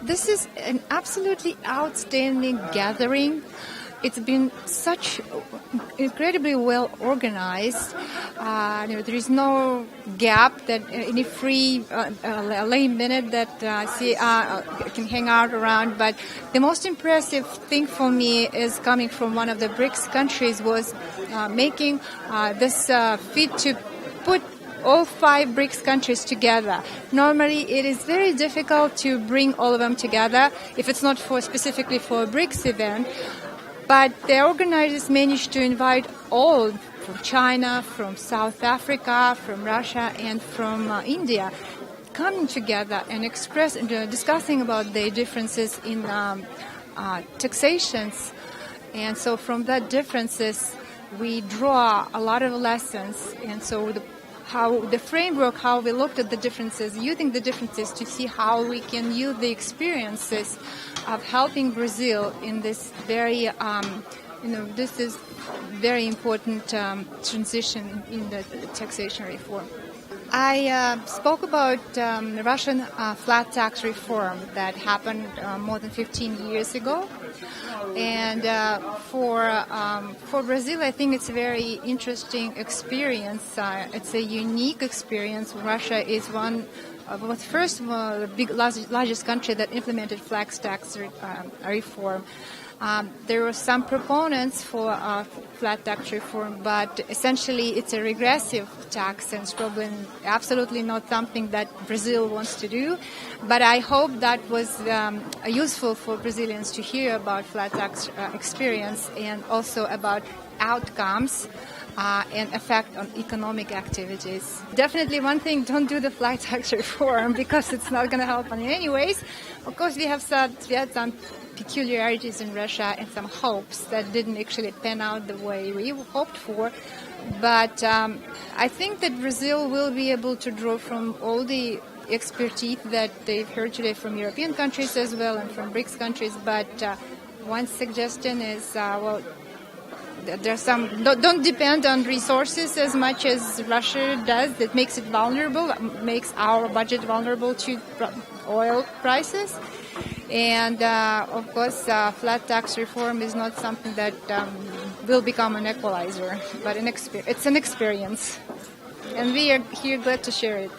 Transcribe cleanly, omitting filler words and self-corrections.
This is an absolutely outstanding gathering. It's been such incredibly well organized. There is no gap that any free lane minute that can hang out around. But the most impressive thing for me is coming from one of the BRICS countries was making this feat to put all 5 BRICS countries together. Normally, it is very difficult to bring all of them together if it's not specifically for a BRICS event. But the organizers managed to invite all from China, from South Africa, from Russia, and from India, coming together and discussing about their differences in taxations. And so from that differences, we draw a lot of lessons. And so the framework, how we looked at the differences, using the differences to see how we can use the experiences of helping Brazil in this very, this is very important transition in the taxation reform. I spoke about the Russian flat tax reform that happened more than 15 years ago. And for Brazil, I think it's a very interesting experience. It's a unique experience. Russia is one of the first largest country that implemented flat tax reform. There were some proponents for flat tax reform, but essentially it's a regressive tax and it's probably absolutely not something that Brazil wants to do. But I hope that was useful for Brazilians to hear about flat tax experience and also about outcomes and effect on economic activities. Definitely one thing, don't do the flat tax reform because it's not going to help in any ways. Of course, we had some peculiarities in Russia and some hopes that didn't actually pan out the way we hoped for. But I think that Brazil will be able to draw from all the expertise that they've heard today from European countries as well and from BRICS countries. But one suggestion is, there's some don't depend on resources as much as Russia does. That makes it vulnerable, makes our budget vulnerable to oil prices. And of course, flat tax reform is not something that will become an equalizer, but it's an experience, and we are here glad to share it.